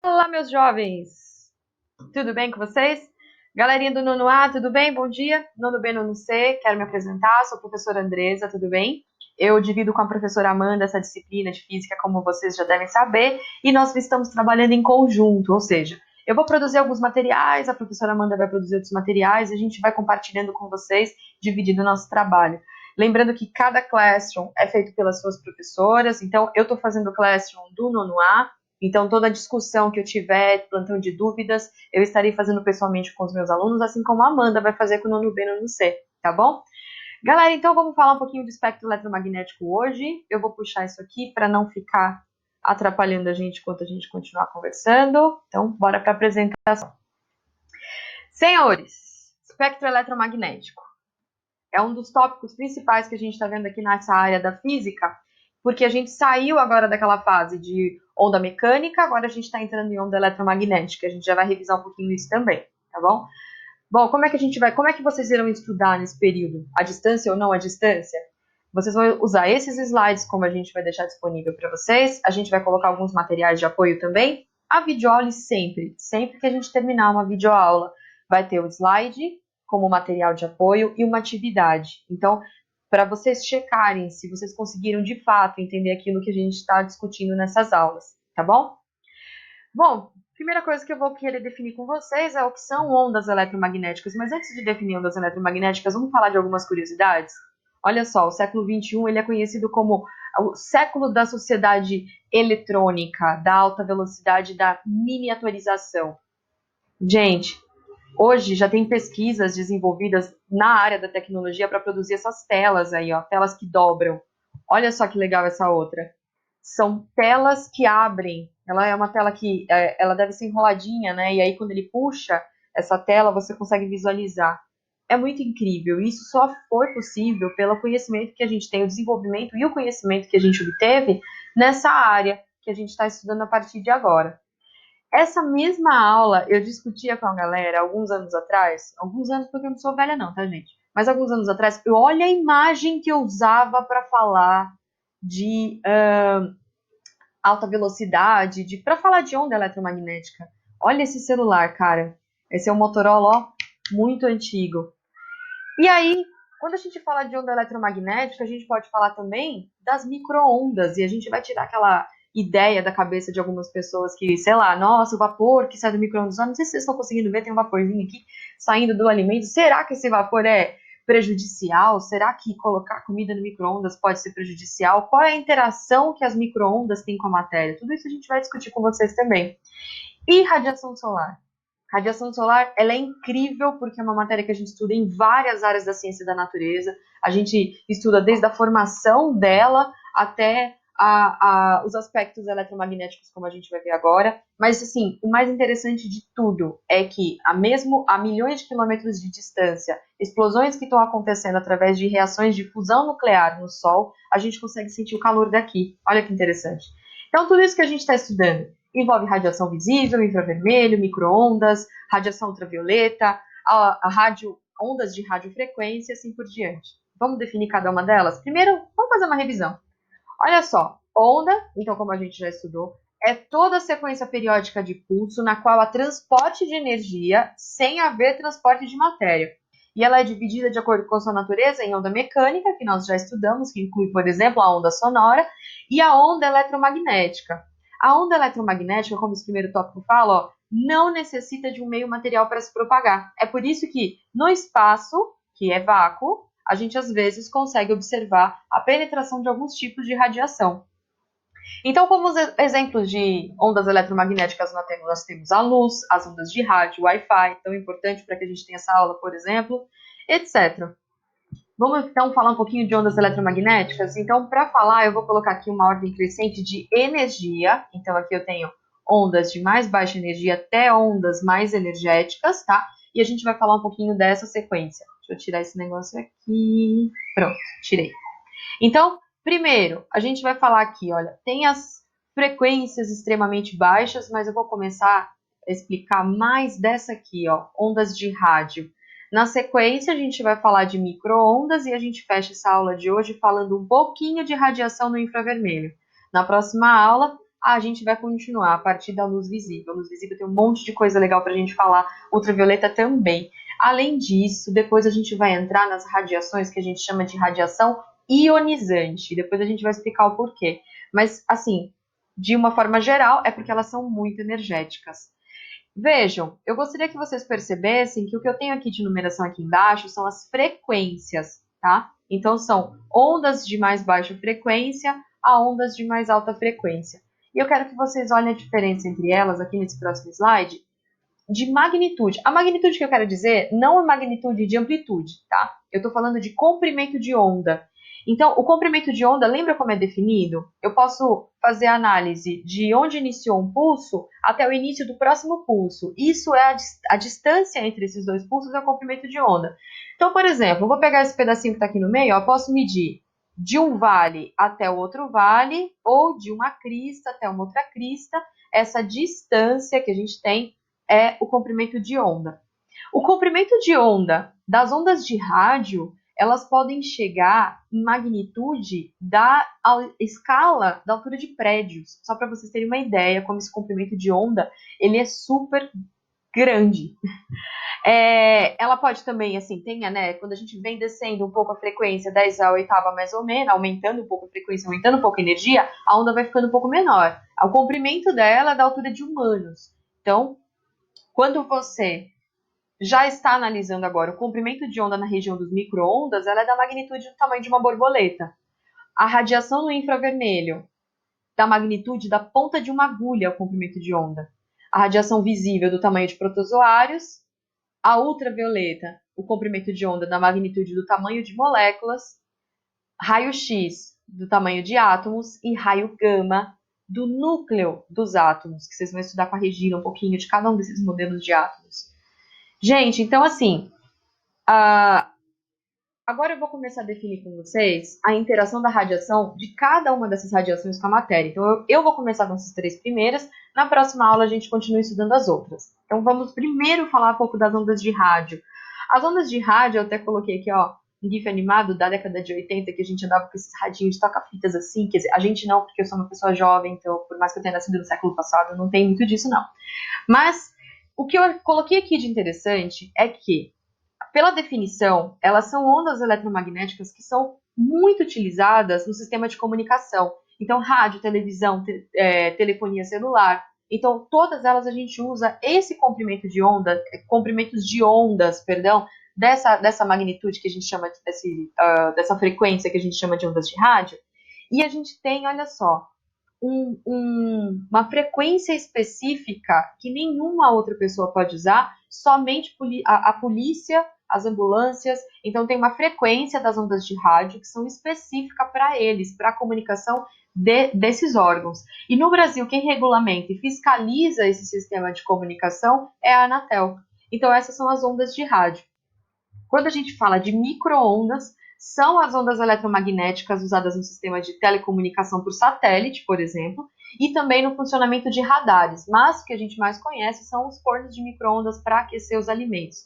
Olá, meus jovens! Tudo bem com vocês? Galerinha do nono A, tudo bem? Bom dia. Nono B, nono C, quero me apresentar. Sou a professora Andresa, tudo bem? Eu divido com a professora Amanda essa disciplina de física, como vocês já devem saber, e nós estamos trabalhando em conjunto, ou seja, eu vou produzir alguns materiais, a professora Amanda vai produzir outros materiais, e a gente vai compartilhando com vocês, dividindo o nosso trabalho. Lembrando que cada classroom é feito pelas suas professoras, então eu estou fazendo o classroom do nono A, então toda a discussão que eu tiver, plantão de dúvidas, eu estarei fazendo pessoalmente com os meus alunos, assim como a Amanda vai fazer com o nono B e nono C, tá bom? Galera, então vamos falar um pouquinho do espectro eletromagnético hoje. Eu vou puxar isso aqui para não ficar atrapalhando a gente enquanto a gente continuar conversando. Então, bora para a apresentação. Senhores, espectro eletromagnético é um dos tópicos principais que a gente está vendo aqui nessa área da física, porque a gente saiu agora daquela fase de onda mecânica, agora a gente está entrando em onda eletromagnética. A gente já vai revisar um pouquinho isso também, tá bom? Bom, como é que vocês irão estudar nesse período? À distância ou não à distância? Vocês vão usar esses slides, como a gente vai deixar disponível para vocês. A gente vai colocar alguns materiais de apoio também. A videoaula sempre que a gente terminar uma videoaula, vai ter o slide como material de apoio e uma atividade. Então, para vocês checarem se vocês conseguiram de fato entender aquilo que a gente está discutindo nessas aulas, tá bom? Bom, primeira coisa que eu vou querer definir com vocês é o que são ondas eletromagnéticas, mas antes de definir ondas eletromagnéticas, vamos falar de algumas curiosidades? Olha só, o século XXI ele é conhecido como o século da sociedade eletrônica, da alta velocidade, da miniaturização. Gente, hoje já tem pesquisas desenvolvidas na área da tecnologia para produzir essas telas aí, ó, telas que dobram. Olha só que legal essa outra. São telas que abrem. Ela é uma tela que ela deve ser enroladinha, né? E aí quando ele puxa essa tela, você consegue visualizar. É muito incrível. Isso só foi possível pelo conhecimento que a gente tem, o desenvolvimento e o conhecimento que a gente obteve nessa área que a gente está estudando a partir de agora. Essa mesma aula eu discutia com a galera alguns anos atrás, alguns anos porque eu não sou velha não, tá, gente? Mas alguns anos atrás, olha a imagem que eu usava para falar de alta velocidade, para falar de onda eletromagnética. Olha esse celular, cara. Esse é um Motorola, ó, muito antigo. E aí, quando a gente fala de onda eletromagnética, a gente pode falar também das micro-ondas, e a gente vai tirar aquela ideia da cabeça de algumas pessoas que, sei lá, nossa, o vapor que sai do micro-ondas, não sei se vocês estão conseguindo ver, tem um vaporzinho aqui saindo do alimento. Será que esse vapor é prejudicial? Será que colocar comida no micro-ondas pode ser prejudicial? Qual é a interação que as micro-ondas têm com a matéria? Tudo isso a gente vai discutir com vocês também. E radiação solar? Radiação solar, ela é incrível porque é uma matéria que a gente estuda em várias áreas da ciência da natureza. A gente estuda desde a formação dela até os aspectos eletromagnéticos, como a gente vai ver agora. Mas, assim, o mais interessante de tudo é que, a milhões de quilômetros de distância, explosões que estão acontecendo através de reações de fusão nuclear no Sol, a gente consegue sentir o calor daqui. Olha que interessante. Então, tudo isso que a gente está estudando envolve radiação visível, infravermelho, micro-ondas, radiação ultravioleta, ondas de radiofrequência e assim por diante. Vamos definir cada uma delas? Primeiro, vamos fazer uma revisão. Olha só, onda, então como a gente já estudou, é toda a sequência periódica de pulso na qual há transporte de energia sem haver transporte de matéria. E ela é dividida de acordo com sua natureza em onda mecânica, que nós já estudamos, que inclui, por exemplo, a onda sonora, e a onda eletromagnética. A onda eletromagnética, como esse primeiro tópico fala, ó, não necessita de um meio material para se propagar. É por isso que no espaço, que é vácuo, a gente às vezes consegue observar a penetração de alguns tipos de radiação. Então, como exemplos de ondas eletromagnéticas nós temos a luz, as ondas de rádio, Wi-Fi, tão importante para que a gente tenha essa aula, por exemplo, etc. Vamos então falar um pouquinho de ondas eletromagnéticas? Então, para falar, eu vou colocar aqui uma ordem crescente de energia. Então, aqui eu tenho ondas de mais baixa energia até ondas mais energéticas, tá? E a gente vai falar um pouquinho dessa sequência. Deixa eu tirar esse negócio aqui. Pronto, tirei. Então, primeiro, a gente vai falar aqui, olha, tem as frequências extremamente baixas, mas eu vou começar a explicar mais dessa aqui, ó, ondas de rádio. Na sequência, a gente vai falar de micro-ondas e a gente fecha essa aula de hoje falando um pouquinho de radiação no infravermelho. Na próxima aula, a gente vai continuar a partir da luz visível. A luz visível tem um monte de coisa legal para a gente falar, ultravioleta também. Além disso, depois a gente vai entrar nas radiações que a gente chama de radiação ionizante. Depois a gente vai explicar o porquê. Mas, assim, de uma forma geral, é porque elas são muito energéticas. Vejam, eu gostaria que vocês percebessem que o que eu tenho aqui de numeração aqui embaixo são as frequências, tá? Então, são ondas de mais baixa frequência a ondas de mais alta frequência. E eu quero que vocês olhem a diferença entre elas aqui nesse próximo slide, de magnitude. A magnitude que eu quero dizer não é magnitude de amplitude, tá? Eu estou falando de comprimento de onda. Então, o comprimento de onda, lembra como é definido? Eu posso fazer a análise de onde iniciou um pulso até o início do próximo pulso. Isso é a distância entre esses dois pulsos, é o comprimento de onda. Então, por exemplo, eu vou pegar esse pedacinho que está aqui no meio, eu posso medir de um vale até o outro vale, ou de uma crista até uma outra crista. Essa distância que a gente tem é o comprimento de onda. O comprimento de onda das ondas de rádio, elas podem chegar em magnitude da escala da altura de prédios. Só para vocês terem uma ideia, como esse comprimento de onda, ele é super grande. Ela pode também, assim, né, quando a gente vem descendo um pouco a frequência, 10 a oitava mais ou menos, aumentando um pouco a frequência, aumentando um pouco a energia, a onda vai ficando um pouco menor. O comprimento dela é da altura de humanos. Então, quando você já está analisando agora o comprimento de onda na região dos micro-ondas, ela é da magnitude do tamanho de uma borboleta. A radiação no infravermelho, da magnitude da ponta de uma agulha, o comprimento de onda. A radiação visível do tamanho de protozoários. A ultravioleta, o comprimento de onda da magnitude do tamanho de moléculas. Raio-X, do tamanho de átomos. E raio gama, do núcleo dos átomos, que vocês vão estudar com a Regina um pouquinho de cada um desses modelos de átomos. Gente, então assim, agora eu vou começar a definir com vocês a interação da radiação de cada uma dessas radiações com a matéria. Então eu vou começar com essas três primeiras, na próxima aula a gente continua estudando as outras. Então vamos primeiro falar um pouco das ondas de rádio. As ondas de rádio, eu até coloquei aqui, ó, um gif animado da década de 80, que a gente andava com esses radinhos de toca-fitas assim, quer dizer, a gente não, porque eu sou uma pessoa jovem, então por mais que eu tenha nascido no século passado, não tem muito disso não. Mas o que eu coloquei aqui de interessante é que, pela definição, elas são ondas eletromagnéticas que são muito utilizadas no sistema de comunicação. Então, rádio, televisão, telefonia celular. Então, todas elas a gente usa esse comprimento de onda, comprimentos de ondas, perdão, dessa magnitude que a gente chama, dessa frequência que a gente chama de ondas de rádio. E a gente tem, olha só, uma frequência específica que nenhuma outra pessoa pode usar, somente a polícia, as ambulâncias. Então tem uma frequência das ondas de rádio que são específicas para eles, para a comunicação desses órgãos. E no Brasil, quem regulamenta e fiscaliza esse sistema de comunicação é a Anatel. Então essas são as ondas de rádio. Quando a gente fala de micro-ondas, são as ondas eletromagnéticas usadas no sistema de telecomunicação por satélite, por exemplo, e também no funcionamento de radares, mas o que a gente mais conhece são os fornos de micro-ondas para aquecer os alimentos.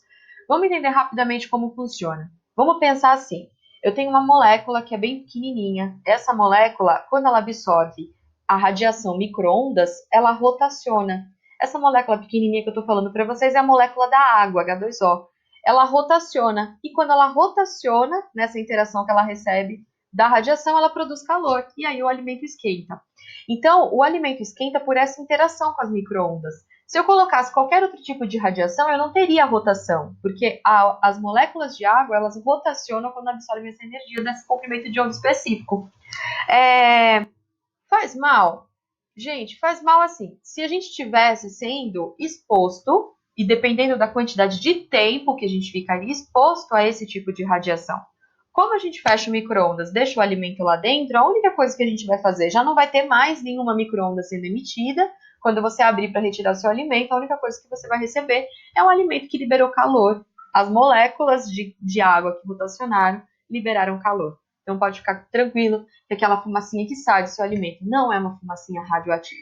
Vamos entender rapidamente como funciona. Vamos pensar assim, eu tenho uma molécula que é bem pequenininha, essa molécula, quando ela absorve a radiação micro-ondas, ela rotaciona. Essa molécula pequenininha que eu estou falando para vocês é a molécula da água, H2O. Ela rotaciona, e quando ela rotaciona, nessa interação que ela recebe da radiação, ela produz calor, e aí o alimento esquenta. Então, o alimento esquenta por essa interação com as micro-ondas. Se eu colocasse qualquer outro tipo de radiação, eu não teria rotação, porque as moléculas de água, elas rotacionam quando absorvem essa energia desse comprimento de onda específico. Faz mal? Gente, faz mal assim. Se a gente estivesse sendo exposto, e dependendo da quantidade de tempo que a gente ficaria exposto a esse tipo de radiação. Como a gente fecha o micro-ondas, deixa o alimento lá dentro, a única coisa que a gente vai fazer, já não vai ter mais nenhuma micro-onda sendo emitida. Quando você abrir para retirar seu alimento, a única coisa que você vai receber é um alimento que liberou calor. As moléculas de água que rotacionaram liberaram calor. Então pode ficar tranquilo que aquela fumacinha que sai do seu alimento não é uma fumacinha radioativa.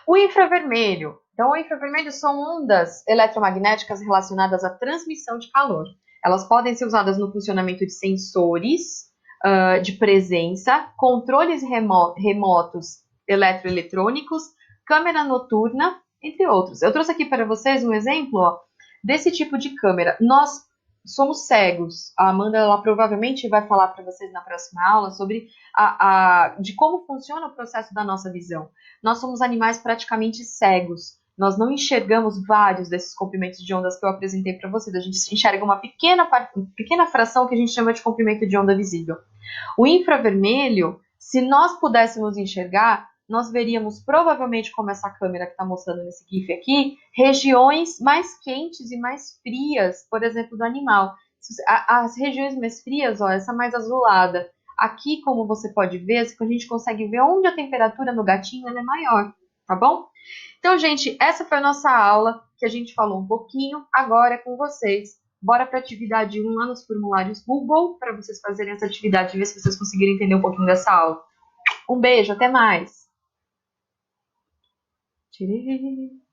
O infravermelho. Então, o infravermelho são ondas eletromagnéticas relacionadas à transmissão de calor. Elas podem ser usadas no funcionamento de sensores de presença, controles remotos eletroeletrônicos, câmera noturna, entre outros. Eu trouxe aqui para vocês um exemplo, ó, desse tipo de câmera. Nós somos cegos. A Amanda, ela provavelmente vai falar para vocês na próxima aula sobre de como funciona o processo da nossa visão. Nós somos animais praticamente cegos. Nós não enxergamos vários desses comprimentos de ondas que eu apresentei para vocês. A gente enxerga uma pequena fração que a gente chama de comprimento de onda visível. O infravermelho, se nós pudéssemos enxergar, nós veríamos provavelmente, como essa câmera que está mostrando nesse GIF aqui, regiões mais quentes e mais frias, por exemplo, do animal. As regiões mais frias, ó, essa mais azulada. Aqui, como você pode ver, a gente consegue ver onde a temperatura no gatinho é maior, tá bom? Então, gente, essa foi a nossa aula, que a gente falou um pouquinho, agora é com vocês. Bora para a atividade 1 lá nos formulários Google, para vocês fazerem essa atividade e ver se vocês conseguirem entender um pouquinho dessa aula. Um beijo, até mais! Tchau.